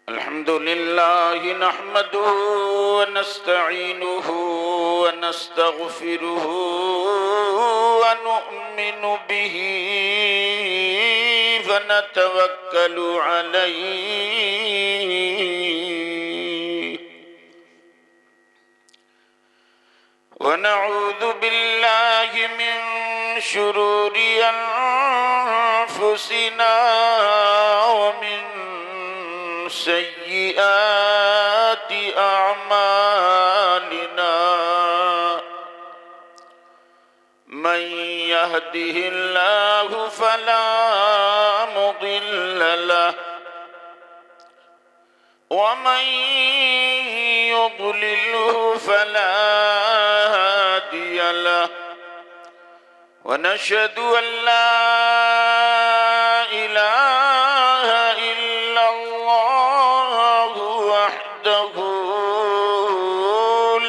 अल्हम्दुलिल्लाह नहमदुहु व नस्तईनुहु व नस्तगफिरुहु व नु'मिनु बिही व नतवक्कलु अलैहि व नऊज़ु बिल्लाहि मिन शुरूरि अनफुसिना व मिन सय्यिआति अअमालिना मन यहदिहिल्लाहु फला मुदिल्ल लहु व मन युद्लिल्हु फला हादिय लहु व नशहदु अन ला इलाहा इल्लल्लाहु वहदहु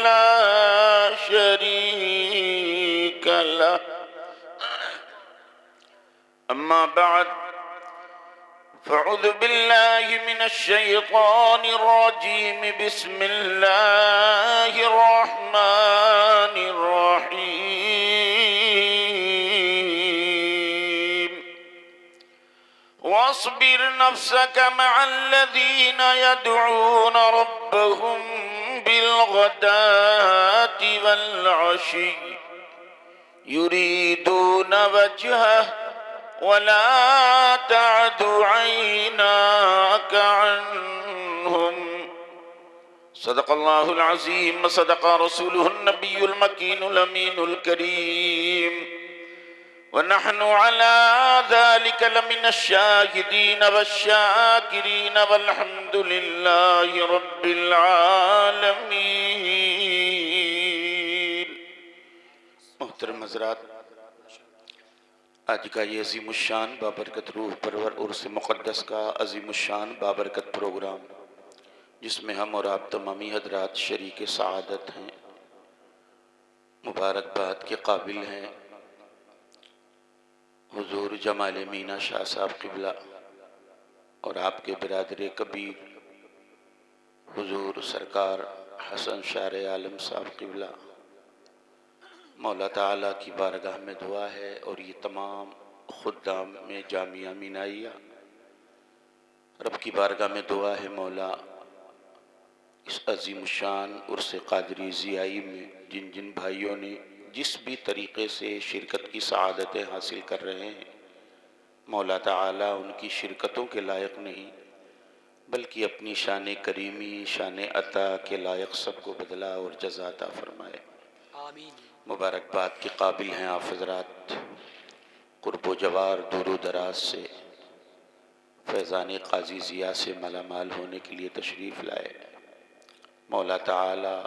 ला शरीक लहु अम्मा बाद फ़अऊज़ु बिल्लाहि मिनश शैतानिर रजीम बिस्मिल्लाहिर रहमानिर रहीम वस्बिर नफ्सक मअल्लज़ीन यदऊन रब्बहुम बिलगदाति वल अशी युरीदून वजहह वला तअदु ऐनाक अन्हुम सदक़ल्लाहुल अज़ीम व सदक़ रसूलुहुन नबियुल मकीनुल अमीनुल करीम व नहनु अला ज़ालिक लमिनश शाहिदीन वश्शाकिरीन वल्हम्दुलिल्लाहि रब्बिल आलमीन। मोहतरम हज़रात, आज का ये अज़ीमुश्शान बाबरकत रूह परवर उर्स मुक़द्दस का अज़ीमुश्शान बाबरकत प्रोग्राम, जिसमें हम और आप तमामी हज़रात शरीक सआदत हैं, मुबारकबाद के काबिल हैं। हुज़ूर जमाल मीना शाह साहब क़िबला और आपके बिरादर कबीर हुज़ूर सरकार हसन शार आलम साहब क़िबला, मौला ताला की बारगाह में दुआ है और ये तमाम खुद्दाम में जामिया मीनाइया रब की बारगाह में दुआ है, मौला इस अज़ीमुश्शान उर्स क़ादरी ज़ियाई में जिन जिन भाइयों ने जिस भी तरीक़े से शिरकत की सआदतें हासिल कर रहे हैं, मौला ताला उनकी शिरकतों के लायक नहीं बल्कि अपनी शान करीमी शान अता के लायक सबको बदला और जज़ा अता फरमाए। आमीन। मुबारकबाद के काबिल हैं आप हज़रात, क़ुर्ब जवार दूर दराज से फैज़ान क़ाज़ी ज़िया से मालामाल होने के लिए तशरीफ़ लाए। मौला ताला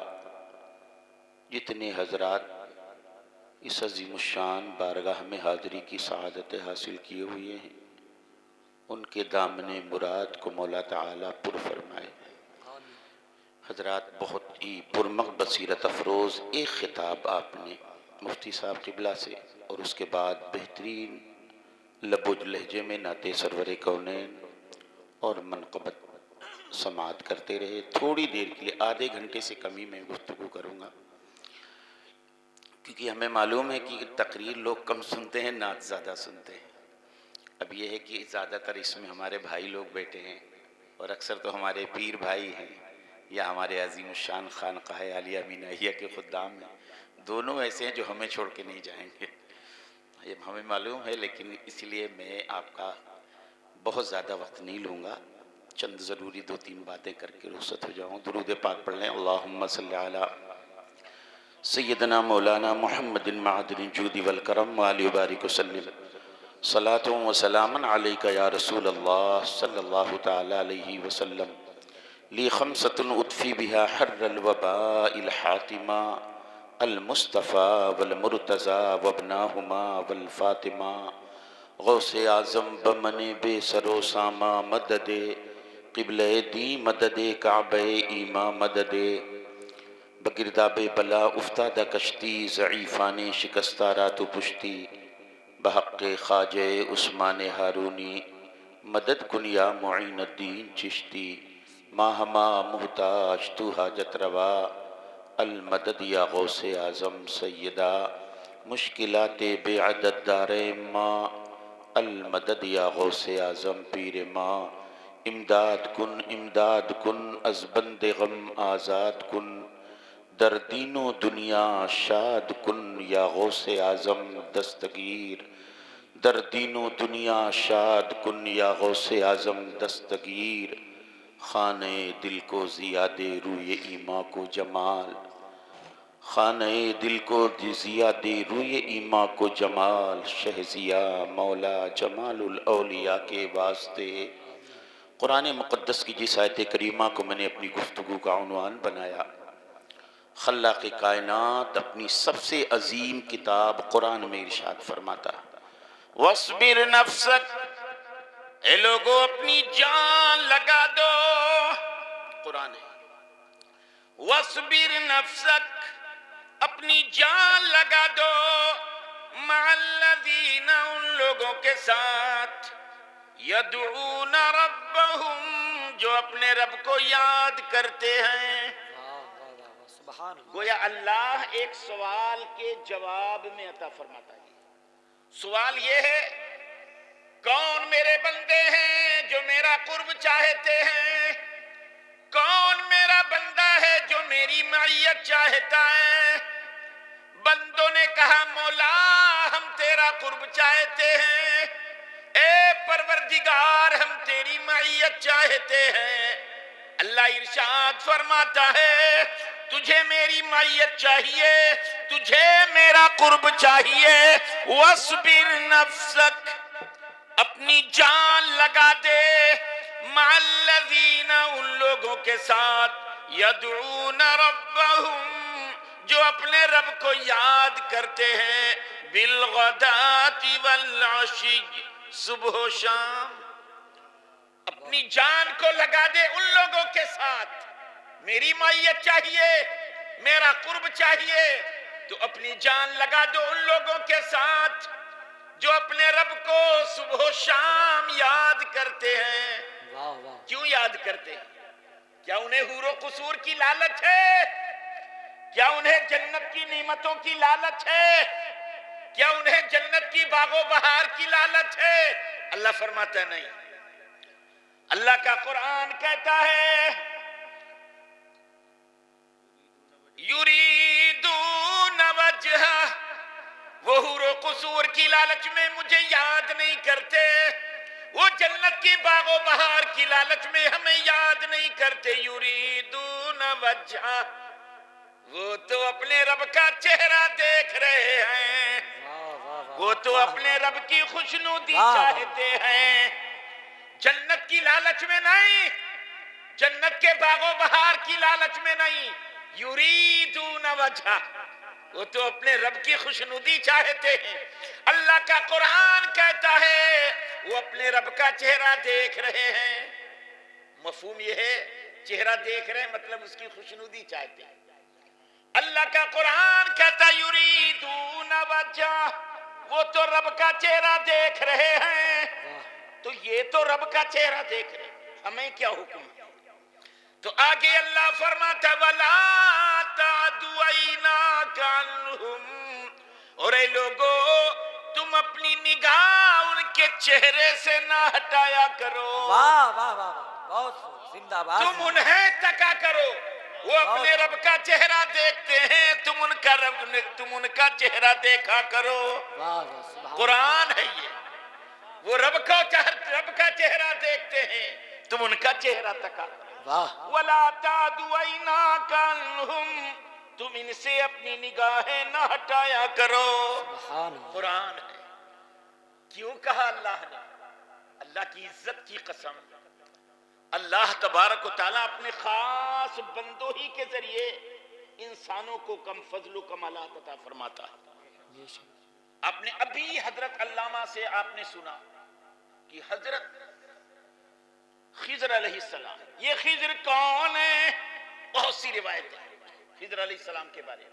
जितने हज़रात इस अज़ीमुश्शान बारगाह में हाज़री की सआदतें हासिल किए हुए हैं, उनके दामने मुराद को मौला ताला पुर फरमाए। हज़रात, बहुत ही पुरमग़ बसीरत अफरोज़ एक ख़िताब आपने मुफ्ती साहब क़िबला से और उसके बाद बेहतरीन लबुज लहजे में नाते सरवर कौनैन और मनक़बत समात करते रहे। थोड़ी देर के लिए आधे घंटे से कम ही मैं गुफ्तगू करूँगा, क्योंकि हमें मालूम है कि तकरीर लोग कम सुनते हैं, नात ज़्यादा सुनते हैं। अब यह है कि ज़्यादातर इसमें हमारे भाई लोग बैठे हैं और अक्सर तो हमारे पीर भाई हैं या हमारे अज़ीमुश्शान खानक़ाह आलिया मीनाहिया के खुद्दाम हैं। दोनों ऐसे हैं जो हमें छोड़ के नहीं जाएंगे, ये हमें मालूम है, लेकिन इसलिए मैं आपका बहुत ज़्यादा वक्त नहीं लूँगा, चंद ज़रूरी 2-3 बातें करके रुख़्सत हो जाऊँ। दुरूद पाक पढ़ लें। अल्लाहुम्मा सल्लि अला सय्यदना मौलाना मुहम्मदिन मअदिनिल जूदि वल करम व आलि बारिक वसल्लिम सलातु व सलामन अलैका या रसूल अल्लाह सल्लल्लाहु तआला अलैहि वसल्लम ली खमसतुन उतफ़ी बिहा हर्रल वबाइल हातिमा अल मुस्तफ़ा वल मुर्तज़ा वबनाहुमा वल फ़ातिमा गौसे आज़म बमने बेसरो सामा मददे क़िबले दी मददे काबे ईमा मददे बगिरदाबे बला उफ्तादा कश्ती ज़ईफ़ाने शिकस्ता रातु पुश्ती बहक़ ख्वाजे उस्मान हारूनी मदद कुन या मुईनुद्दीन चिश्ती माहमा मुहताज तू हाजत रवा अल मदद या गौसे आज़म सैयदा मुश्किलाते बेअदद दारे माँ अल मदद या गौसे आज़म पीर माँ इमदाद कुन अज़ बंदे गम आज़ाद कुन दर दीनो दुनिया शाद कुन या गौसे आज़म दस्तगीर दर दीनो दुनिया शाद कुन या गौसे आज़म दस्तगीर खाने दिल को ज़ियादे रूए ईमा को जमाल खाने दिल को ज़ियादे रूए ईमा को जमाल शहजिया मौला जमालुल औलिया के वास्ते। कुरान मुक़द्दस की जिस आयत करीमा को मैंने अपनी गुफ्तगू का उन्वान बनाया, खल्लाक़ कायनात अपनी सबसे अजीम किताब कुरान में इरशाद फरमाता है वस्बिर नफ्सक, ए लोगों अपनी जान लगा दो, कुरान है। वस्बिर नफ्सक, अपनी जान लगा दो, मअल्लज़ीना, उन लोगों के साथ, यदऊन रब्बहुम, जो अपने रब को याद करते हैं। गोया अल्लाह एक सवाल के जवाब में अता फरमाता है। सवाल ये है, कौन मेरे बंदे हैं जो मेरा कुर्ब चाहते हैं? कौन मेरा बंदा है जो मेरी मईयत चाहता है? बंदों ने कहा मौला हम तेरा कुर्ब चाहते हैं, ए परवरदिगार हम तेरी मईयत चाहते हैं। अल्लाह इरशाद फरमाता है तुझे मेरी मईयत चाहिए, तुझे मेरा कुर्ब चाहिए। वस्बिर नफ्सक, अपनी जान लगा दे, मअल्लज़ीना, उन लोगों के साथ, यदऊन रब्बहुम, जो अपने रब को याद करते हैं, बिलगदाति वल अशी, सुबह शाम। अपनी जान को लगा दे उन लोगों के साथ। मेरी मईयत चाहिए, मेरा कुर्ब चाहिए, तो अपनी जान लगा दो उन लोगों के साथ जो अपने रब को सुबह शाम याद करते हैं। वाह वाह। क्यों याद करते हैं? क्या उन्हें हूरो कुसूर की लालच है? क्या उन्हें जन्नत की नेमतों की लालच है? क्या उन्हें जन्नत की बागो बहार की लालच है? अल्लाह फरमाता नहीं। अल्लाह का कुरान कहता है युरीदून वजहा, वो हूरो कुसूर की लालच में मुझे याद नहीं करते, वो जन्नत की बागो बहार की लालच में हमें याद नहीं करते। युरीदून वजहा, वो तो अपने रब का चेहरा देख रहे हैं, वो तो अपने रब की खुशनुदी चाहते हैं, जन्नत की लालच में नहीं, जन्नत के बागो बहार की लालच में नहीं। युरीदून वजहा, वो तो अपने रब की खुशनुदी चाहते हैं। अल्लाह का कुरान कहता है वो अपने रब का चेहरा देख रहे हैं। मफहूम ये है, चेहरा देख रहे हैं मतलब उसकी खुशनुदी चाहते हैं। अल्लाह का कुरान कहता युरीदून वजहा, वो तो रब का चेहरा देख रहे हैं। तो ये तो रब का चेहरा देख रहे, हमें क्या हुक्म? तो आगे अल्लाह फरमाता वला तादु ऐनाका अन्हुम, और ऐ लोगो तुम अपनी निगाह उनके चेहरे से ना हटाया करो। वाह वाह वाह, बहुत जिंदाबाद। तुम उन्हें तका करो, वो अपने रब का चेहरा देखते हैं, तुम उनका चेहरा देखा करो। कुरान है ये, वो रब का चेहरा देखते हैं, तुम उनका चेहरा तका करो। वला तादु ऐनाका अन्हुम, तुम इनसे अपनी निगाहें न हटाया करो। कुरान है। क्यों कहा अल्लाह ने? अल्लाह की इज्जत की कसम, अल्लाह तबारक व तआला अपने खास बंदों ही के जरिए इंसानों को कम फजल कमालात अता फरमाता है। आपने अभी हजरत अल्लामा से आपने सुना कि हजरत खिजर अलैहिस्सलाम, ये खिजर कौन है? बहुत सी रिवायत है खिजर अलैहिस्सलाम के बारे में।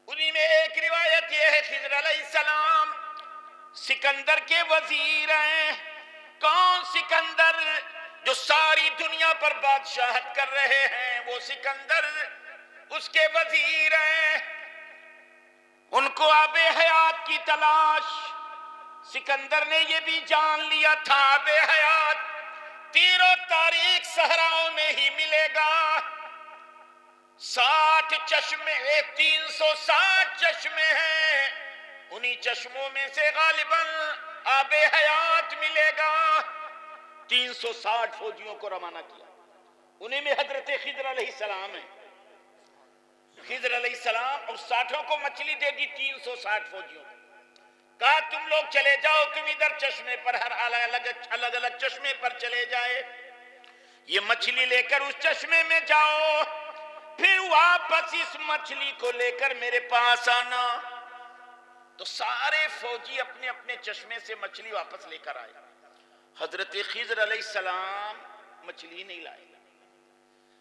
उन्हीं में एक रिवायत ये है खिजर अलैहिस्सलाम सिकंदर के वजीर हैं। कौन सिकंदर? जो सारी दुनिया पर बादशाहत कर रहे हैं, वो सिकंदर उसके वजीर हैं। उनको आबे हयात की तलाश। सिकंदर ने ये भी जान लिया था आबे हयात तीरों तारीख सहराओं में ही मिलेगा। 60 चश्मे, 360 चश्मे हैं, उन्हीं चश्मों में से गालिबन आबे हयात मिलेगा। 360 फौजियों को रवाना किया। उन्हीं में हजरत खिजर अलैहिस्सलाम है। खिजर अलैहिस्सलाम और 60 को मछली दे दी, 360 फौजियों को। कहा तुम लोग चले जाओ, तुम इधर चश्मे पर, हर अलग अलग चश्मे पर चले जाए, ये मछली लेकर उस चश्मे में जाओ, फिर वापस इस मछली को लेकर मेरे पास आना। तो सारे फौजी अपने अपने चश्मे से मछली वापस लेकर आए। हजरत खिजर अलैहिस्सलाम मछली नहीं लाए।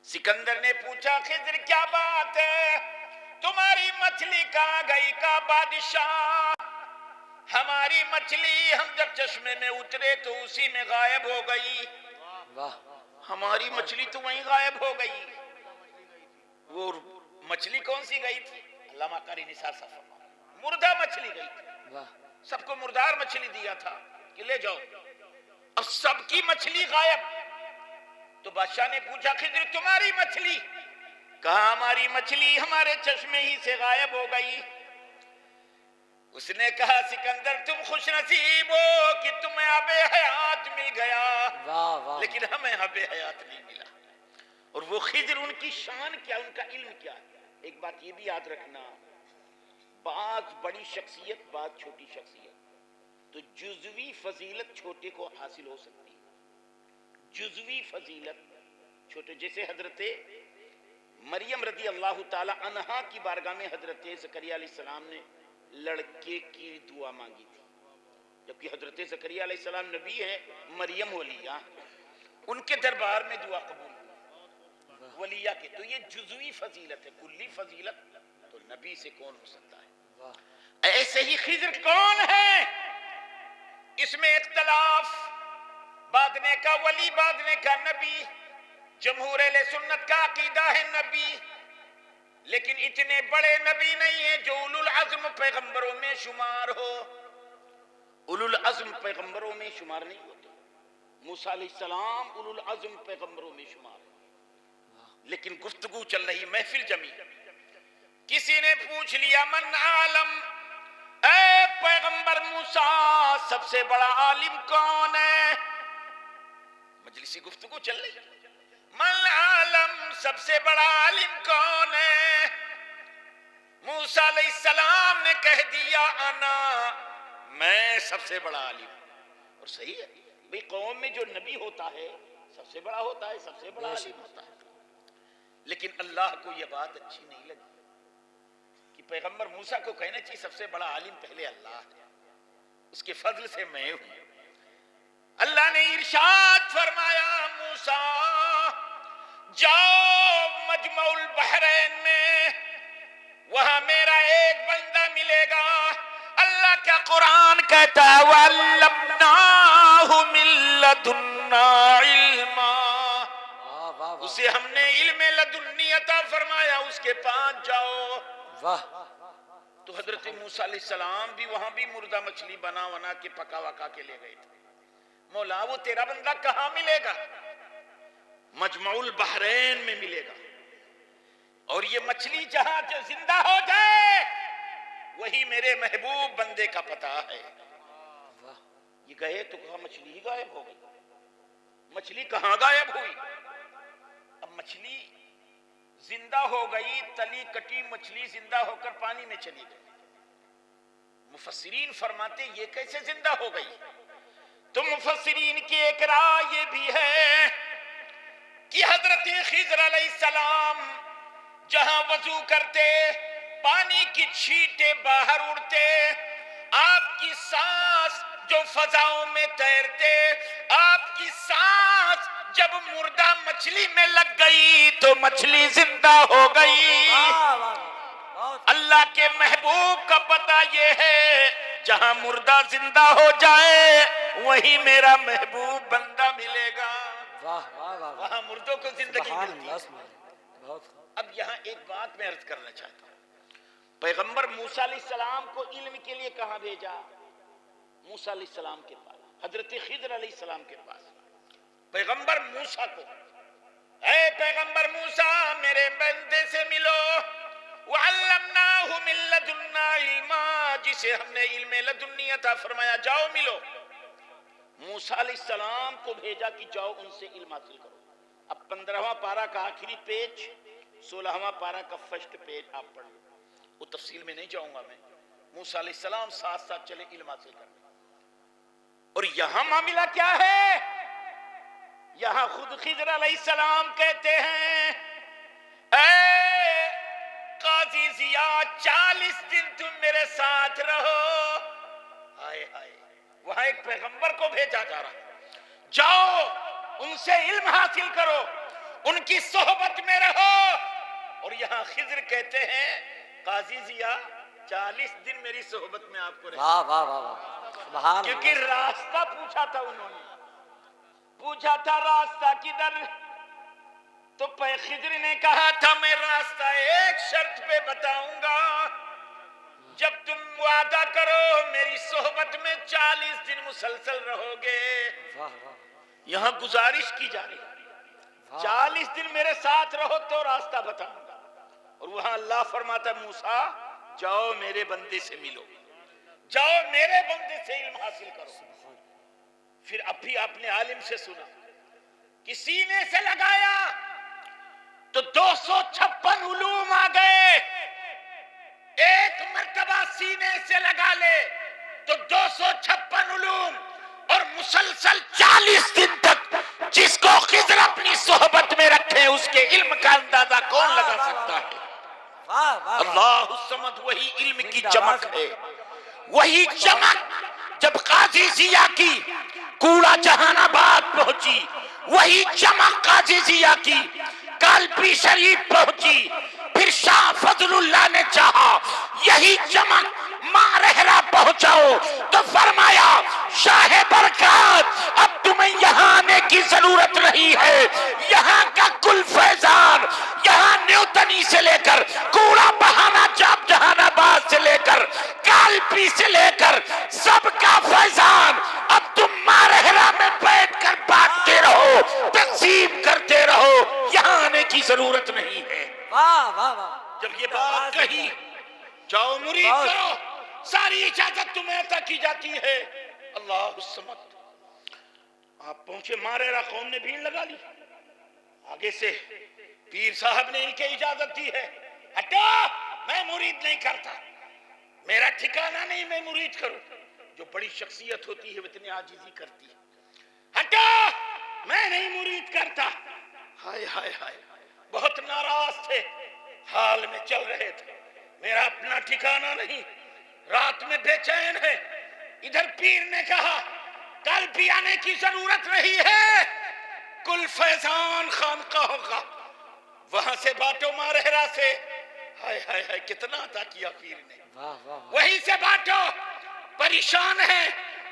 सिकंदर ने पूछा, खिजर क्या बात है, तुम्हारी मछली कहां गई? का बादशाह, हमारी मछली हम जब चश्मे में उतरे तो उसी में गायब हो गई। वाह, हमारी मछली तो वहीं गायब हो गई। वो मछली कौन सी गई थी? अल्लामा कारी निसार साहब, मुर्दा मछली गई थी। वाह, सबको मुर्दार मछली दिया था कि ले जाओ, अब सबकी मछली गायब। तो बादशाह ने पूछा, खिजर तुम्हारी मछली? कहा हमारी मछली हमारे चश्मे ही से गायब हो गई। उसने कहा, सिकंदर तुम खुश नसीब हो कि तुम्हें आबे हयात मिल गया। वाह वाह, लेकिन हमें आबे हयात नहीं मिला। और वो खिजर, उनकी शान क्या, उनका इल्म क्या। एक बात ये भी याद रखना, बात बड़ी शख्सियत, बात छोटी शख्सियत, तो जुज़वी फजीलत छोटे को हासिल हो सकती है। जुज़वी फजीलत छोटे, जैसे हजरत मरियम रदी अल्लाह ताला अन्हा की बारगाह में हजरत ज़करिया अलैहिस्सलाम ने लड़के की दुआ मांगी थी, जबकि हजरत ज़करिया अलैहिस्सलाम नबी है, मरियम वलिया, उनके दरबार में दुआ कबूल हुई वलिया के। तो ये जुज़वी फजीलत है, कुल्ली फजीलत तो नबी से कौन हो सकता है। ऐसे ही खिजर कौन है, इसमें इख्तलाफ, बादने का वली, बादने का नबी। जमहूर अहले सुन्नत का अकीदा है नबी, लेकिन इतने बड़े नबी नहीं है जो उलुल अज़्म पैगंबरों में शुमार हो। उलुल अज़्म पैगंबरों में शुमार नहीं होते। मूसा अलैहिस्सलाम उलुल अज़्म पैगंबरों में शुमार है। लेकिन गुफ्तगू चल रही, महफिल जमी, किसी ने पूछ लिया, मन आलम, ऐ पैगंबर मूसा सबसे बड़ा आलिम कौन है? मजलिसी गुफ्तगू चल रही, मन आलम सबसे बड़ा आलिम कौन है? मूसा अलैहिस्सलाम ने कह दिया, अना, मैं सबसे बड़ा आलिम। और सही है भाई, कौम में जो नबी होता है सबसे बड़ा होता है, सबसे बड़ा आलिम होता है। लेकिन अल्लाह को यह बात अच्छी नहीं लगी कि पैगंबर मूसा को कहना चाहिए सबसे बड़ा आलिम पहले अल्लाह है, उसके फजल से मैं हूं। अल्लाह ने इरशाद फरमाया, मूसा जाओ मजमउल बहरैन में, वहां मेरा एक बंदा मिलेगा। अल्लाह का कुरान कहता है, वअल्लमनाहु मिन लदुन्ना इल्मा, उसे हमने इल्म लदुन्नी अता फरमाया, उसके पास जाओ। वाह। तो हजरत मूसा अलैहिस्सलाम भी वहां भी मुर्दा मछली बना बना के पका वका के ले गए थे। मौला वो तेरा बंदा कहां मिलेगा? मजमउल बहरैन में मिलेगा। और ये मछली जहां जो जिंदा हो जाए वही मेरे महबूब बंदे का पता है। ये गए तो कहा मछली ही गायब हो गई। मछली कहां गायब हुई? अब मछली जिंदा हो गई, तली कटी मछली जिंदा होकर पानी में चली गई। मुफस्सिरीन फरमाते ये कैसे जिंदा हो गई? तो मुफस्सिरीन की एक राय ये भी है कि हजरत खिज़र अलैहिस्सलाम जहां वजू करते, पानी की छींटें बाहर उड़ते, आपकी सांस जो फजाओं में तैरते, आपकी सांस जब मुर्दा मछली में लग गई तो मछली जिंदा हो गई। अल्लाह के महबूब का पता ये है जहां मुर्दा जिंदा हो जाए वहीं मेरा महबूब बंदा मिलेगा। वाह वाह वाह, वहां मुर्दों को जिंदगी मिलती है। बहुत। अब यहाँ एक बात मैं अर्ज करना चाहता हूँ, पैगंबर मूसा अलैहिस्सलाम को इल्म के लिए कहां भेजा? मूसा अलैहिस्सलाम के पास, हजरत खिद्र अलैहिस्सलाम के पास। पैगंबर मूसा को, ऐ पैगंबर मूसा मेरे बंदे से मिलो, वअल्लमनाहु मिन लदुन्ना इल्मा, जिसे हमने इल्म लदुन्नी अता फरमाया, जाओ मिलो। मूसा अलैहिस्सलाम को भेजा कि जाओ उनसे इल्म हासिल करो। अब 15वां पारा का आखिरी पेज, 16वां पारा का फर्स्ट पेज आप पढ़ लो, वो तफसील में नहीं जाऊंगा मैं। मूसा अलैहिस्सलाम साथ साथ चले इल्म हासिल करने। और यहां मामला क्या है? यहां खुद खिद्र अलैहिस्सलाम कहते हैं, ऐ काजी जिया 40 दिन तुम मेरे साथ रहो। हाय हाय, वहां एक पैगंबर को भेजा जा रहा है, जाओ उनसे इल्म हासिल करो, उनकी सोहबत में रहो। और यहां खिद्र कहते हैं, काजी जिया 40 दिन मेरी सोहबत में आपको रहे। वाह वाह वाह वाह, सुभान। क्योंकि रास्ता पूछा था उन्होंने, पूछा था रास्ता किधर, तो खिद्र ने कहा था मैं रास्ता एक शर्त पे बताऊंगा, जब तुम वादा करो मेरी सोहबत में 40 दिन मुसलसल रहोगे। वाह वाह, यहां गुजारिश की जा रही है, 40 दिन मेरे साथ रहो तो रास्ता बताऊंगा। और वहां अल्लाह फरमाता मूसा जाओ मेरे बंदे से मिलो, जाओ मेरे बंदे से इल्म हासिल करो। फिर अब भी आपने आलिम से सुना कि सीने से लगाया तो 256 उलूम आ गए। एक मर्तबा सीने से लगा ले तो 256 उलूम, और मुसलसल 40 दिन तक जिसको खिद्र अपनी सोहबत में रखे उसके इल्म का अंदाजा कौन लगा सकता है? वाह वाह, अल्लाह समद, वही इल्म की चमक है, वही चमक जब काजी जिया की कूड़ा जहानाबाद पहुंची, वही चमक काजी जिया की कालपी शरीफ पहुंची। फिर शाह फजलुल्लाह ने चाहा यही चमक मारहरा पहुंचाओ, तो फरमाया शाह बरकत अब तुम्हें यहाँ आने की जरूरत नहीं है, यहाँ का कुल फैजान, यहाँ न्यूतनी से लेकर कूड़ा बहाना जाप जहानाबाद से लेकर कालपी से लेकर सबका फैजान अब तुम मारहरा में बैठकर बांटते रहो, तकसीम करते रहो, यहाँ आने की जरूरत नहीं है। वाह वाह वाह। जब ये बात कही जाओ मुरीद करो, सारी इजाजत तुम्हें अता की जाती है। अल्लाह समद, आप पहुंचे मारेरा, कौम ने भीड़ लगा ली। आगे से पीर साहब ने इनके इजाजत दी है, हटो मैं मुरीद नहीं करता, मेरा ठिकाना नहीं मैं मुरीद करूं। जो बड़ी शख्सियत होती है वो इतनी आजिजी करती है, हटो मैं नहीं मुरीद करता। हाय हाय हाय, बहुत नाराज थे, हाल में चल रहे थे, मेरा अपना ठिकाना नहीं, रात में बेचैन है। इधर पीर ने कहा कल भी आने की जरूरत नहीं है, कुल फैजान खानकाहों का वहां से बांटो मारहरा से। हाय हाय हाय, कितना अता किया पीर ने, वहीं से बांटो। परेशान है,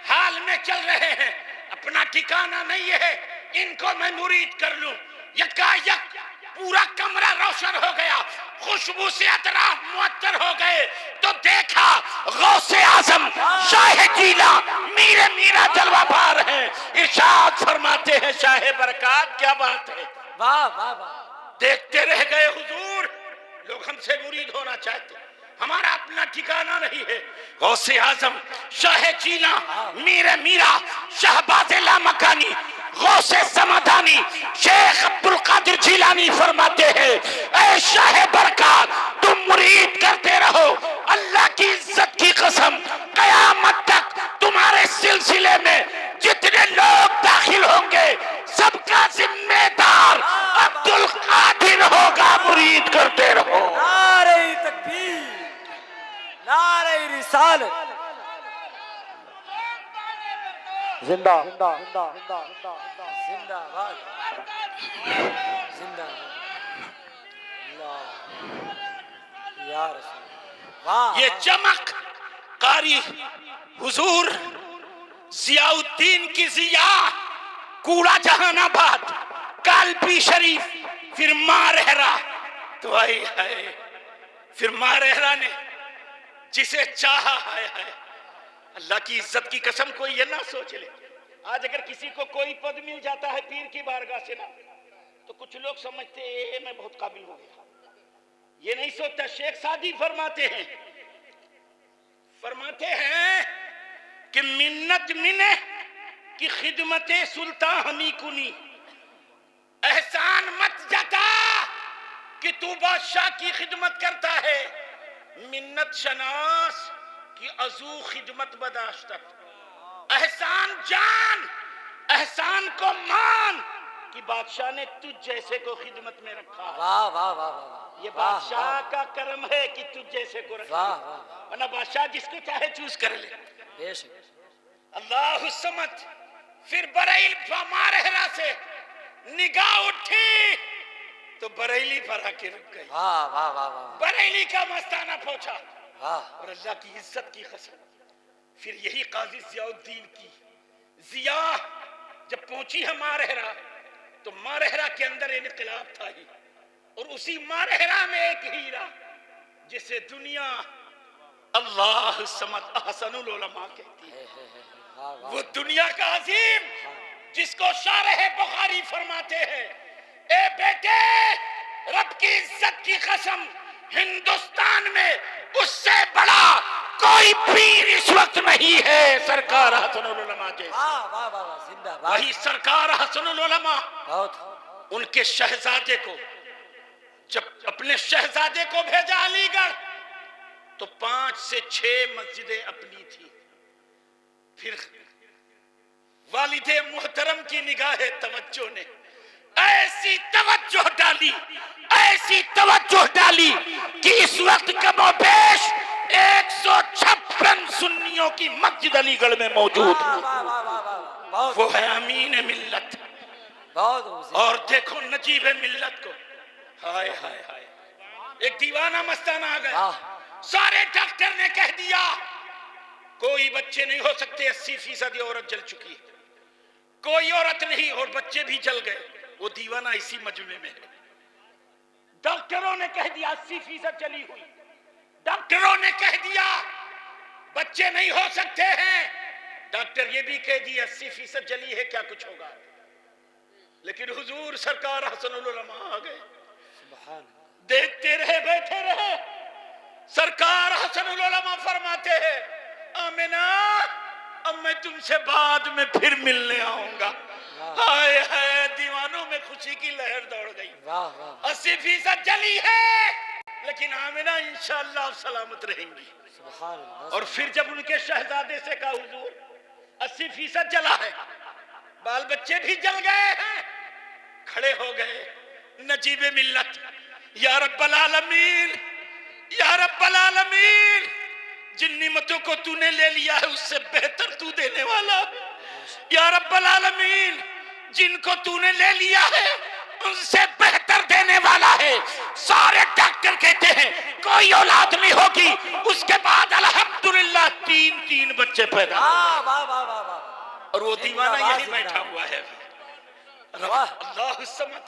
हाल में चल रहे हैं, अपना ठिकाना नहीं है, इनको मैं मुरीद कर लूं। यकायक पूरा कमरा रोशन हो गया, खुशबू से अतराफ मुअत्तर हो गए, तो देखा गौसे आजम शाह जीला मीरे मीरा जलवा पार हैं। इरशाद फरमाते हैं शाह बरकत, क्या बात है, वाह वाह वाह। देखते रह गए हुजूर, लोग हमसे मुरीद होना चाहते, हमारा अपना ठिकाना नहीं है। गौसे आजम शाह जीला मीरे मीरा शहबाज लामकानी गौसे समाधानी शेख अब्दुल कादिर जिलानी फरमाते हैं, ऐ शाह बरकत तुम मुरीद करते रहो, अल्लाह की इज्जत की कसम कयामत तक तुम्हारे सिलसिले में जितने लोग दाखिल होंगे सबका जिम्मेदार अब्दुल कादिर होगा, मुरीद करते रहो। नारे तकबीर, नारे रिसालत, जिंदा जिंदा जिंदा जिंदा जिंदाबाद, जिंदाबाद या रसूल। वाह, ये चमक कारी हुजूर जियाउद्दीन की जिया, कूड़ा जहानाबाद, कालपी शरीफ, फिर मां रहरा। तो आई है फिर मां रहरा ने जिसे चाहा है अल्लाह की इज्जत की कसम, कोई ये ना सोच ले आज अगर किसी को कोई पद मिल जाता है पीर की बारगाह से ना, तो कुछ लोग समझते हैं मैं बहुत काबिल हो गया। ये नहीं सोचता। शेख सादी फरमाते हैं कि मिन्नत मिने कि खिदमत सुल्तान हमी कुनी, एहसान मत जता कि तू बादशाह की खिदमत करता है, मिन्नत शनास की अजू खिदमत बदाश्तक। एहसान जान, एहसान को मान कि बादशाह ने तुझ जैसे को खिदमत में रखा। वाह वाह वाह वाह, ये बादशाह का कर्म है कि तुझ जैसे को रखा, वरना बादशाह जिसको चाहे चूज कर ले। अल्लाह समत। फिर बरेली मारहरा से निगाह उठी तो बरेली पर आके रुक गई। वाह वाह वाह वाह, बरेली का मस्ताना पहुंचा वाह। और अल्लाह की इज्जत की कसम, फिर यही काजी जियाउद्दीन की जिया जब पहुंची है मारहरा, तो मारहरा के अंदर इनकलाब था ही, और उसी मारहरा में एक हीरा जिसे दुनिया अल्लाह समद अहसनुल उलमा कहती है, वो दुनिया का अजीम जिसको शारह बुखारी फरमाते हैं, ए बेटे रब की इज्जत की कसम, हिंदुस्तान में उससे बड़ा कोई पीर इस वक्त नहीं है सरकार हसनुल उलमा जैसे। वाह वाह वाह, जिंदाबाद। वही सरकार हसनुल उलमा बहुत। उनके शहजादे को, जब अपने शहजादे को भेजा अलीगढ़, तो 5 से 6 मस्जिदें अपनी थी। फिर वालिदे मुहतरम की निगाहे तवज्जो ने ऐसी तवज्जो डाली, ऐसी तवज्जो डाली कि इस वक्त कमोबेश 156 सुन्नियों की मस्जिद अलीगढ़ में मौजूद वाह है। वाह वाह वाह वाह, बहुत वो है अमीन मिल्लत। बहुत। और देखो नजीब मिल्लत को, हाय हाय हाय, एक दीवाना मस्ताना आ गया। सारे डॉक्टर ने कह दिया कोई बच्चे नहीं हो सकते, 80% औरत जल चुकी है, कोई औरत नहीं, और बच्चे भी जल गए। वो दीवाना इसी मजमे में है। डॉक्टरों ने कह दिया 80% जली हुई, डॉक्टरों ने कह दिया बच्चे नहीं हो सकते हैं, डॉक्टर ये भी कह दिया 80% जली है, क्या कुछ होगा। लेकिन हुजूर सरकार हसनुल उलमा आ गए, देखते रहे, बैठे रहे। सरकार हसनुल उलमा फरमाते हैं, आमिना अब मैं तुमसे बाद में फिर मिलने आऊंगा। हाय हाय, दीवानों में खुशी की लहर दौड़ गई। 80% जली है, लेकिन आमिना इंशाअल्लाह सलामत रहेंगी। और फिर जब उनके शहजादे से कहा हुजूर 80% जला है, बाल बच्चे भी जल गए हैं, खड़े हो गए नजीबे मिल्लत, या रब्बल आलमीन, या रब्बल आलमीन, जिन निमतों को तूने ले लिया है उससे बेहतर तू देने वाला। या रब्बल आलमीन, जिनको तूने ले लिया है उनसे बेहतर देने वाला है। सारे डॉक्टर कहते हैं कोई औलाद नहीं होगी, उसके बाद अल्हम्दुलिल्लाह 3 बच्चे पैदा। और वो दीवाना यही बैठा हुआ है। अल्लाह समद।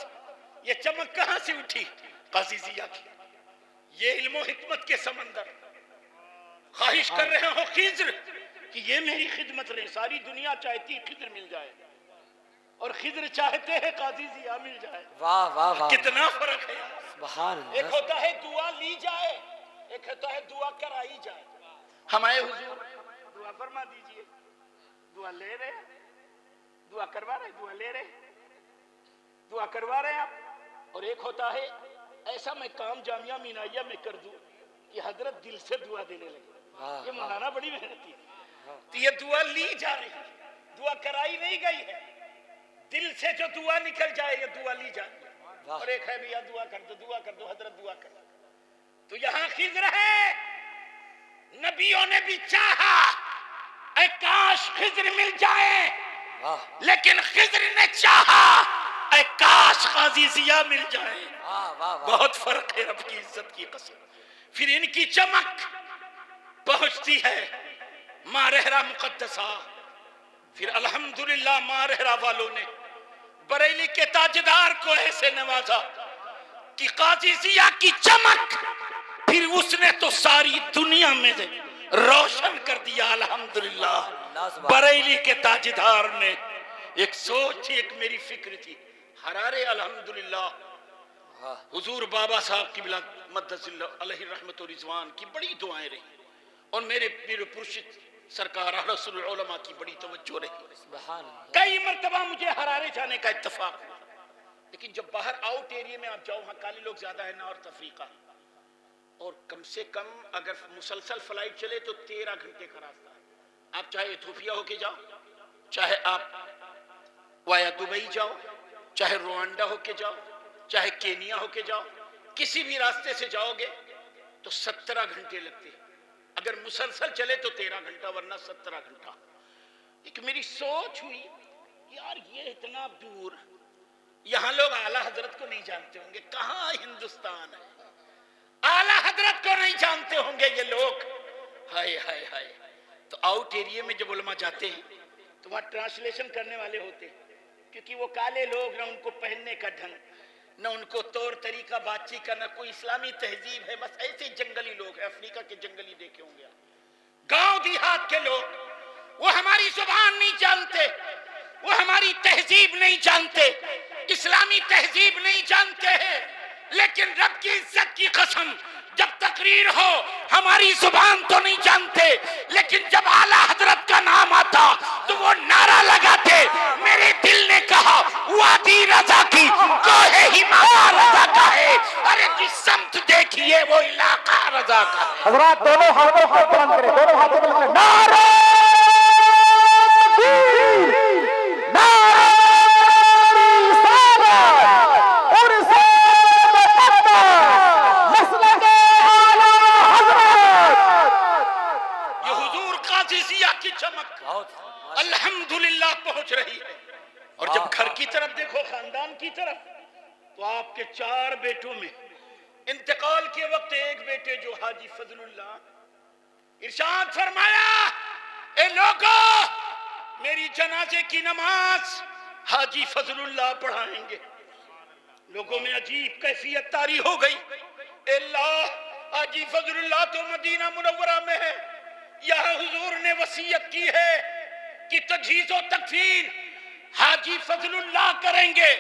ये चमक कहां से उठी? काजी जिया की। ये इल्मो हिकमत के समंदर। ख्वाहिश कर रहे हो खिज्र कि ये मेरी खिदमत रहे, सारी दुनिया चाहती खिज्र मिल जाए, और खिज्र चाहते हैं काजी जिया मिल जाए। वाह वाह वाह, कितना फर्क है। सुभान। एक होता है दुआ ली जाए, एक होता है दुआ कराई जाए। हमारे हुजूर दुआ फरमा दीजिए, दुआ ले रहे, दुआ करवा रहे, दुआ ले रहे, दुआ करवा रहे आप। और एक होता है ऐसा मैं काम जामिया मीनाइया में कर दूं कि हजरत दिल से दुआ देने लगे। ये मौलाना बड़ी मेहनती है। तो ये दुआ ली जा रही है, दुआ कराई नहीं गई है। दिल से जो दुआ निकल जाए ये दुआ ली जाती है। और एक है भैया दुआ कर दो, दुआ कर दो, हजरत दुआ कर दो। तो यहाँ खिज्र है, नबियों ने भी चाहा ऐ काश खिज्र मिल जाए, लेकिन खिज्र ने चाहा ऐ काश काजी जिया मिल जाए। बहुत फर्क है रब की इज्जत की कसम। फिर इनकी चमक पहुंचती है मारहरा मुकद्दसा। फिर अल्हम्दुलिल्लाह मारहरा वालों ने बरेली के ताजदार को ऐसे नवाजा कि काजी जिया की चमक फिर उसने तो सारी दुनिया में रोशन कर दिया। अल्हम्दुलिल्लाह बरेली के ताजदार ने एक सोच थी, एक मेरी फिक्र थी। हरारे अल्हम्दुलिल्लाह हुजूर बाबा साहब की मद्दसिल्लाह अलैहि रहमत व रिजवान की बड़ी दुआएं रही और मेरे पुरुषित सरकार रसूल उलमा की बड़ी तवज्जो रही। कई मर्तबा मुझे हरारे जाने का इत्तेफाक हुआ, लेकिन जब बाहर आउट एरिया में आप जाओ, वहाँ काले लोग ज्यादा है नॉर्थ अफ्रीका, और कम से कम अगर मुसलसल फ्लाइट चले तो 13 घंटे का रास्ता है। आप चाहे इथोपिया होके जाओ, चाहे आप वाया दुबई जाओ, चाहे रुवांडा होके जाओ, चाहे केनिया होके जाओ, किसी भी रास्ते से जाओगे तो 17 घंटे लगते हैं। अगर मुसलसल चले तो 13 घंटा, वरना 17 घंटा। एक मेरी सोच हुई, यार ये इतना दूर, यहाँ लोग आला हजरत को नहीं जानते होंगे, कहाँ हिंदुस्तान है, आला हजरत को नहीं जानते होंगे ये लोग। हाय हाय हाय। तो आउट एरिया में जब उलमा जाते हैं तो वहाँ ट्रांसलेशन करने वाले होते हैं, क्योंकि वो काले लोग, ना उनको पहनने का ढंग, न उनको तौर तरीका बातचीत का, न कोई इस्लामी तहजीब है, बस ऐसे जंगली लोग हैं। अफ्रीका के जंगली देखे होंगे आप, गांव देहात के लोग, वो हमारी जुबान नहीं जानते, वो हमारी तहजीब नहीं जानते, इस्लामी तहजीब नहीं जानते हैं। लेकिन रब की इज्जत की कसम, जब तकरीर हो हमारी जुबान तो नहीं जानते, लेकिन जब आला हजरत का नाम आता तो वो नारा लगाते। मेरे दिल ने कहा वादी रजा की कोहे हिमाया रजा का है। अरे जिस समत देखिए वो इलाका रजा का है। हजरात दोनों हाथों को बुलंद करें, दोनों हाथों को बुलंद करें। नारे की चमक अल्हम्दुलिल्लाह पहुंच रही है। और जब घर की तरफ देखो, खानदान की तरफ, तो आपके 4 बेटों में इंतकाल के वक्त एक बेटे जो हाजी फजलुल्लाह, इरशाद फरमाया, ए लोगों मेरी जनाजे की नमाज हाजी फजलुल्लाह पढ़ाएंगे। लोगों में अजीब कैफियत तारी हो गई। अल्लाह हाजी फजलुल्लाह तो मदीना मुनव्वरा में है, यहाँ हुजूर ने वसीयत की है कि तजहीज़ और तकफीन हाजी फजलुल्लाह करेंगे,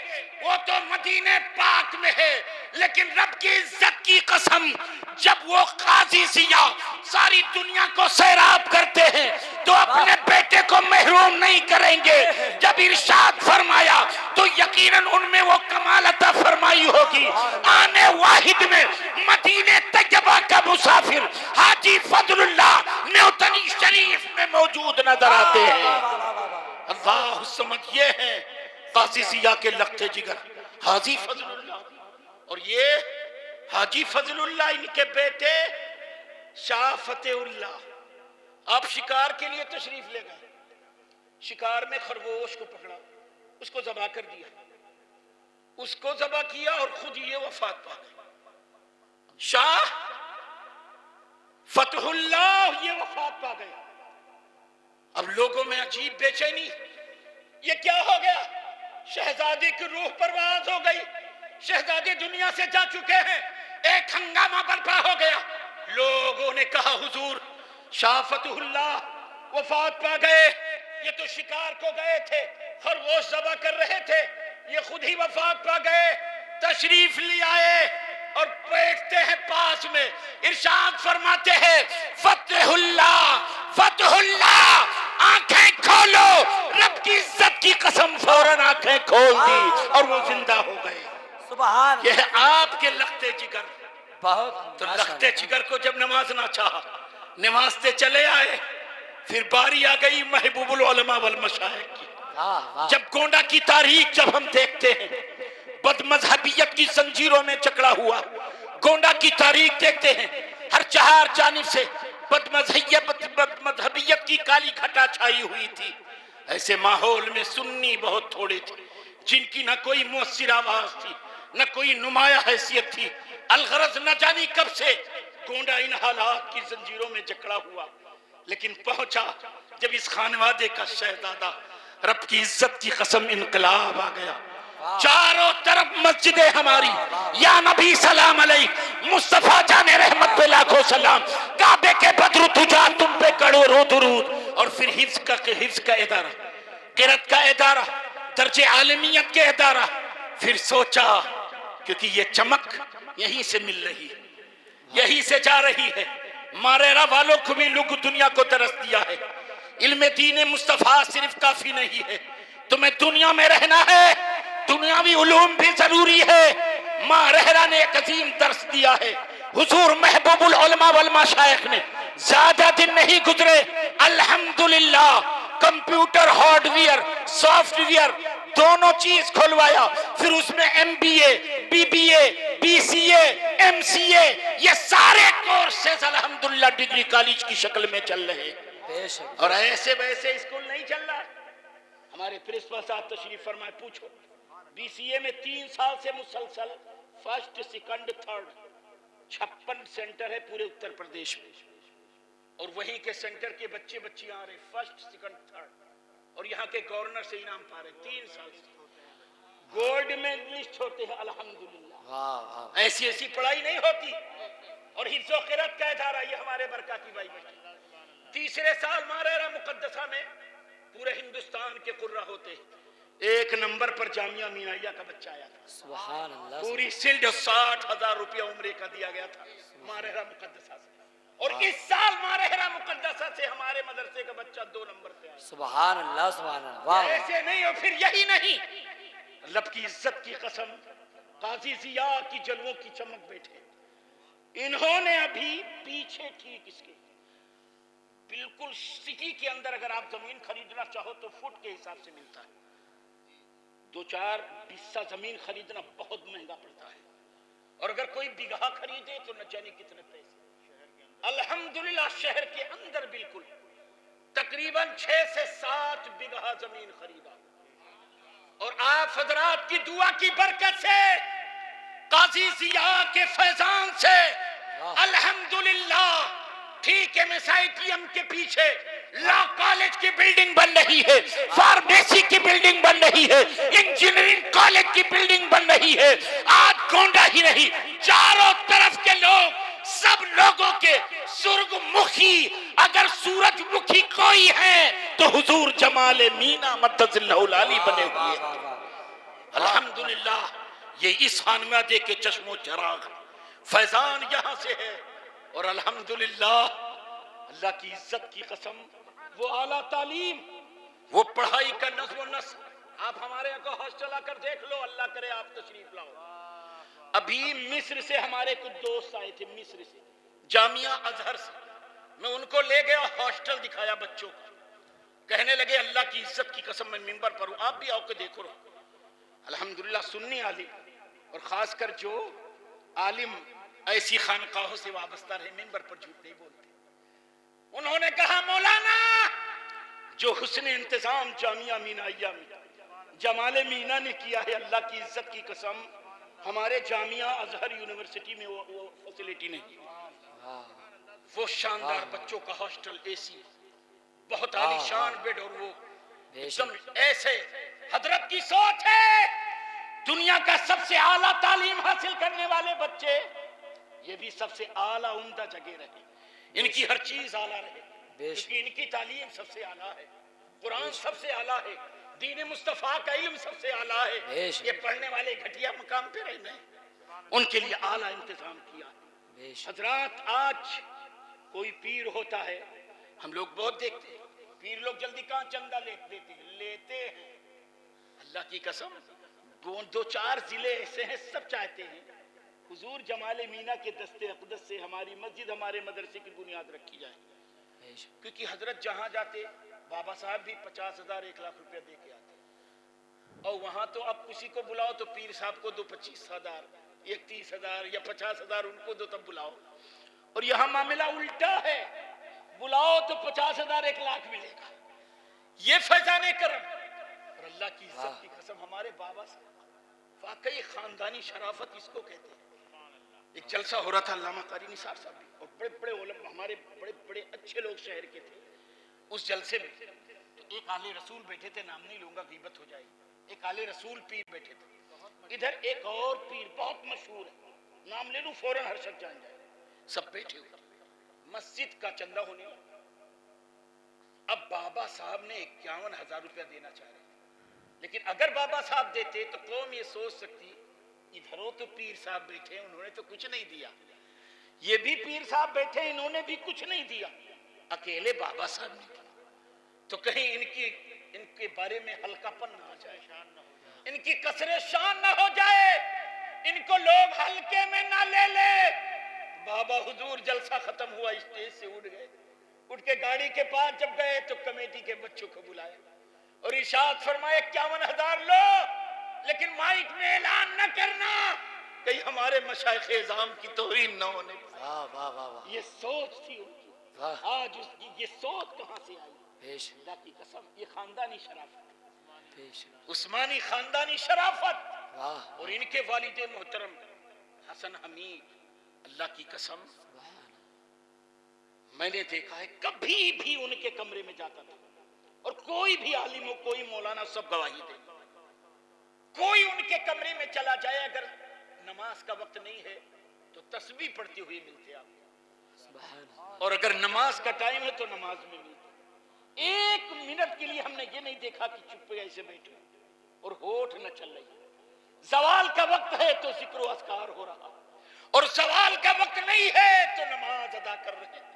वो तो मदीने पाक में है। लेकिन रब की इज्जत की कसम, जब वो काजी जिया सारी दुनिया को सैराब करते हैं तो अपने बेटे को महरूम नहीं करेंगे। जब इरशाद फरमाया तो यकीनन उनमें वो कमाल अता फरमाई होगी। आने वाहिद में मदीने तैयबा का मुसाफिर हाजी फजलुल्लाह न्यूटनी शरीफ में मौजूद नजर आते हैं। अल्लाह समझिए हैं काजी जिया के लखते जिगर हाजी फजलुल्लाह, और ये हाजी फजलुल्लाह इनके बेटे शाह फतेहुल्लाह। आप शिकार के लिए तशरीफ ले गए, शिकार में खरगोश को पकड़ा, उसको ज़बह कर दिया, उसको ज़बह किया और खुद ये वफात पा गए। शाह फतेहुल्लाह ये वफात पा गए। अब लोगों में अजीब बेचैनी, ये क्या हो गया? शहजादे की रूह परवाज हो गई, शहजादे दुनिया से जा चुके हैं, एक हंगामा बर्पा हो गया। लोगों ने कहा हुजूर शाह फतेहुल्लाह वफात पा गए, ये तो शिकार को गए थे, खरगोश ज़बह कर रहे थे, ये खुद ही वफात पा गए। तशरीफ ले आए और बैठते हैं पास में, इरशाद फरमाते हैं फतेहुल्लाह फतेहुल्लाह आंखें खोलो। रब की इज्जत की कसम फौरन आंखें खोल दी और वो जिंदा हो गए। सुभान। यह आपके लखते जिगर। बहुत। तो लखते जिगर को जब नमाजना चाहा, नमाजते चले आए, फिर बारी आ गई महबूबुल उलमा वल मशाइख की। जब गोंडा की तारीख जब हम देखते हैं, बदमजहबियत की जंजीरों में जकड़ा हुआ गोंडा की तारीख देखते हैं, हर 4 जानिब से बदमजहबियत की काली घटा छाई हुई थी। ऐसे माहौल में सुन्नी बहुत थोड़े थे, जिनकी न कोई मुअस्सिर आवाज थी, न कोई नुमाया हैसियत थी। अलगरज न जानी कब से गोंडा इन हालात की जंजीरों में जकड़ा हुआ, लेकिन पहुंचा जब इस खानवादे का शहजादा। रब की इज्जत की कसम इनकलाब आ गया। चारों तरफ मस्जिदें हमारी, या नबी सलाम अलैक, मुस्तफा जाने रहमत पे लाखों सलाम, काबे के बदरु तुझा तुम पे करोड़ों दुरूद। और फिर हिफ्ज का इदारा, किरत का इदारा, दर्जे आलमियत के इदारा। फिर सोचा क्योंकि ये चमक यहीं से मिल रही है, यहीं से जा रही है। मारेरा वालों को भी लोग दुनिया को तरस दिया है। इल्मे दीन मुस्तफा सिर्फ काफी नहीं है, तुम्हें दुनिया में रहना है, दुनियावी उलूम भी जरूरी है। मारेरा ने एक अजीम दर्स दिया है। हुजूर महबूबुल उलमा वल मशाइख ने ज्यादा दिन नहीं गुजरे, अल्हम्दुलिल्लाह कंप्यूटर हार्डवेयर सॉफ्टवेयर दोनों चीज खुलवाया। फिर उसमें MBA BBA BCA MCA ये सारे कोर्सेज अल्हम्दुलिल्लाह डिग्री कॉलेज की शक्ल में चल रहे हैं। और ऐसे वैसे स्कूल नहीं चल रहा। हमारे प्रिंसिपल साहब तशरीफ फरमाए, पूछो BCA में 3 साल से मुसलसल फर्स्ट सेकंड थर्ड 56 सेंटर है पूरे उत्तर प्रदेश में, और वहीं के सेंटर के बच्चे बच्चियां आ रहे फर्स्ट सेकंड थर्ड, और यहाँ के गवर्नर से इनाम पा रहे 3 साल से गोल्ड मेडलिस्ट होते हैं अल्हम्दुलिल्लाह। ऐसी ऐसी पढ़ाई नहीं होती। और हिफ्ज़ व क़िरात का इदारा, ये हमारे बरकाती भाई बच्चे तीसरे साल मारेरा मुक़द्दसा में पूरे हिंदुस्तान के कुर्रा होते। 1 नंबर पर जामिया मीनाइया का बच्चा आया था, सुभान अल्लाह। पूरी सिल्ड 60,000 रुपया उम्रे का दिया गया था मारेरा मुक़द्दसा से। और इस साल मारेरा मुक़द्दसा से हमारे मदरसे का बच्चा 2 नंबर पे आया, सुभान अल्लाह सुभान अल्लाह। ऐसे नहीं हो फिर यही नहीं, रब की इज्जत की कसम, काजी जिया की जलवों की चमक बैठे। इन्होंने अभी पीछे ठीक इसके बिल्कुल सिटी के अंदर अगर आप जमीन खरीदना चाहो तो फुट के हिसाब से मिलता है। 2-4 बिस्सा जमीन खरीदना बहुत महंगा पड़ता है, और अगर कोई बिगहा खरीदे तो न जाने कितने पैसे। अल्हम्दुलिल्लाह शहर के अंदर बिल्कुल तकरीबन 6 से 7 बिगहा जमीन खरीदा, और आप हजरात की दुआ की बरकत से, काजी जिया के फैजान से अल्हम्दुलिल्लाह ठीक है MSITM के पीछे लॉ कॉलेज की बिल्डिंग बन रही है, फार्मेसी की बिल्डिंग बन रही है, इंजीनियरिंग कॉलेज की बिल्डिंग बन रही है। आज गोंडा ही नहीं, चारों तरफ के लोग, सब लोगों के सुर्गमुखी, अगर सूरजमुखी कोई है तो हुजूर जमाल मीना मद्दजिल्लाहुल आली बने हुए हैं। अल्हम्दुलिल्लाह ये इस खानवादे के चश्मो चराग फैजान यहाँ से है। और अल्हम्दुलिल्लाह अल्लाह की इज्जत की कसम, वो आला तालीम, वो पढ़ाई का नज़्म नस्र। आप हमारे यहाँ का हॉस्टल आकर देख लो, अल्लाह करे आप तशरीफ लाओ। अभी मिस्र से हमारे कुछ दोस्त आए थे, मिस्र से, जामिया अजहर से। मैं उनको ले गया, हॉस्टल दिखाया बच्चों को, कहने लगे अल्लाह की इज्जत की कसम मैं मिंबर पर हूँ, आप भी आओ के देखो। अल्हम्दुलिल्लाह सुन्नी आलिम, और खासकर जो आलिम ऐसी खानकाहों से वाबस्ता रहे, मिंबर पर झूठ नहीं बोलते। उन्होंने कहा मौलाना जो हुस्न इंतजाम जामिया मीनाइया में जमाले मीना ने किया है, अल्लाह की इज्जत की कसम हमारे जामिया अजहर यूनिवर्सिटी में वो फैसिलिटी नहीं। वो शानदार बच्चों का हॉस्टल, AC, बहुत आलीशान बेड, और वो एकदम ऐसे हजरत की सोच है। दुनिया का सबसे आला तालीम हासिल करने वाले बच्चे, ये भी सबसे आला उम्दा जगह रहे, इनकी हर चीज आला रहे, क्योंकि इनकी तालीम सबसे आला है, कुरान सबसे आला है, दीन मुस्तफा का इल्म सबसे आला है। ये पढ़ने वाले घटिया मकाम पे रहने, उनके लिए आला इंतजाम किया। हजरात आज कोई पीर होता है, हम लोग बहुत देखते हैं, पीर लोग जल्दी कहाँ चंदा लेते हैं। अल्लाह की कसम 2-4 जिले ऐसे हैं, सब चाहते हैं हुजूर जमाले मीना के दस्ते अक़दस से हमारी मस्जिद, हमारे मदरसे की बुनियाद रखी जाए, क्योंकि हजरत जहाँ जाते बाबा साहब भी 50,000 1 लाख रुपया दे के आते, और वहाँ तो अब किसी को बुलाओ तो पीर साहब को दो 25,000, 31,000 या 50,000 उनको दो तब बुलाओ। और यहाँ मामला उल्टा है, बुलाओ तो 50,000 1 लाख मिलेगा। ये फैजाने करम। और अल्लाह की इज्जत की कसम हमारे बाबा से वाकई खानदानी शराफत इसको कहते हैं। एक जलसा हो रहा था अल्लामा कारी निसार साहब भी और बड़े बड़े उलमा हमारे बड़े बड़े अच्छे लोग शहर के थे उस जलसे में। तो एक आले रसूल बैठे थे, नाम नहीं लूंगा गीबत हो जाएगी। एक आले रसूल पीर बैठे थे, इधर एक और पीर बहुत मशहूर है, नाम ले लूं फौरन हर शख्स जान जाए। सब बैठे हुए, मस्जिद का चंदा होने वाला। अब बाबा साहब ने 51,000 रुपया देना चाह रहे, लेकिन अगर बाबा साहब देते तो कौम ये सोच सकती इधरों तो पीर साहब बैठे, उन्होंने तो कुछ नहीं दिया, ये भी पीर साहब बैठे, इन्होंने भी कुछ नहीं दिया, अकेले बाबा साहब ने दिया। तो कहीं इनके बारे में हल्कापन ना हो जाए, इनकी कसरे शान ना हो जाए, इनको लोग हल्के में ना ले ले। बाबा हुजूर जलसा खत्म हुआ, स्टेज से उठ गए, उठ के गाड़ी के पास जब गए तो कमेटी के बच्चों को बुलाया और इरशाद फरमाया 51,000 लो, लेकिन माइक में ऐलान न करना कहीं हमारे मशाइख इज़ाम की तौहीन न होने। वाह वाह वाह वाह, ये सोच थी उनकी। आज उसकी ये सोच कहां से आई? खुदा की कसम, ये खानदानी शराफत, उस्मानी खानदानी शराफत। और इनके वालिद मोहतरम हसन हमीद, अल्लाह की कसम मैंने देखा है कभी भी उनके कमरे में जाता था और कोई भी आलिम हो, कोई मौलाना, सब गवाही दे, कोई उनके कमरे में चला जाए अगर नमाज का वक्त नहीं है तो तस्बीह पढ़ती हुई मिलते आप, और अगर नमाज का टाइम है तो नमाज में मिलते। एक मिनट के लिए हमने ये नहीं देखा कि चुप ऐसे बैठे और होठ न चल रही। सवाल का वक्त है तो जिक्र अस्कार हो रहा, और सवाल का वक्त नहीं है तो नमाज अदा कर रहे हैं।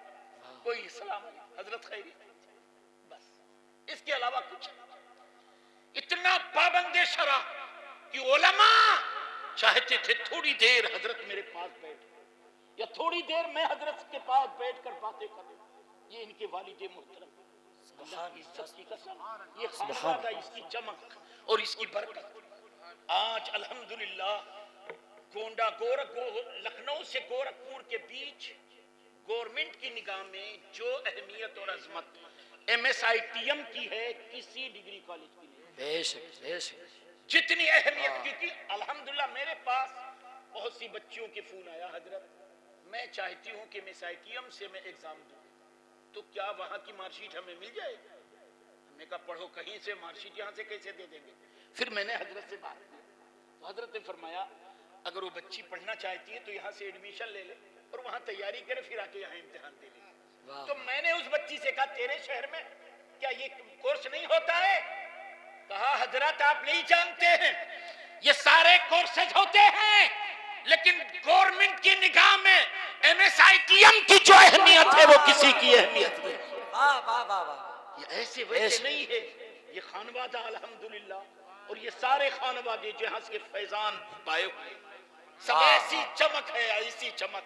कोई सलाम हजरत खैरी, बस इसके अलावा कुछ नहीं। इतना पाबंदे शरा कि उलमा चाहते थे थोड़ी देर हजरत मेरे पास बैठ या थोड़ी देर मैं हजरत के पास बैठकर बातें करूं। ये इनके वालिद मोहतरम, अल्लाह की इज्जत की कसम, ये खानदादा, इसकी चमक और इसकी बरकत। आज अल्हम्दुलिल्लाह गोंडा लखनऊ से गोरखपुर के बीच गवर्नमेंट की निगाह में जो अहमियत और अजमत MSITM की है, किसी डिग्री कॉलेज की नहीं। बेशक बेशक, जितनी अहमियत की थी। अल्हम्दुलिल्लाह मेरे पास बहुत सी बच्चियों के फोन आया, हजरत मैं चाहती हूँ कि MSITM से मैं एग्जाम दूँ, तो क्या वहाँ की मार्कशीट हमें मिल जाएगी? हमने कहा पढ़ो कहीं से, मार्कशीट यहाँ से कैसे दे देंगे? फिर मैंने हजरत से बात की तो हजरत ने फरमाया अगर वो बच्ची पढ़ना चाहती है तो यहाँ से एडमिशन ले ले और वहाँ तैयारी करे, फिर आके यहाँ इम्तिहान दे ले। तो मैंने उस बच्ची से कहा तेरे शहर में क्या ये कोर्स नहीं होता है? कहा हजरत आप नहीं जानते हैं, ये सारे कोर्सेज होते हैं, लेकिन गवर्नमेंट की निगाह में MSITM की जो अहमियत है वो किसी की अहमियत नहीं। वाह वाह वाह वाह, ये ऐसे वैसे नहीं है, ये खानवादा अल्हम्दुलिल्लाह, और ये सारे खानवादे जहां के फैजान पाए हुए, सब ऐसी चमक है, ऐसी चमक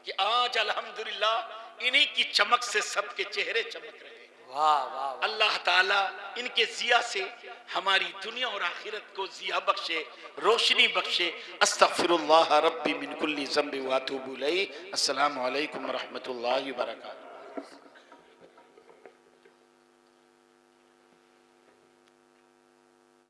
कि आज अल्हम्दुलिल्लाह इन्हीं की चमक से सबके चेहरे चमक रहे हैं। वाह वाह, अल्लाह ताला इनके जिया से हमारी दुनिया और आखिरत को जिया बख्शे, रोशनी बख्शे। अस्तगफिरुल्लाह रब्बी मिन कुल्ली ज़ंबि व अतूबु इलैहि। अस्सलामु अलैकुम व रहमतुल्लाहि व बरकातहू।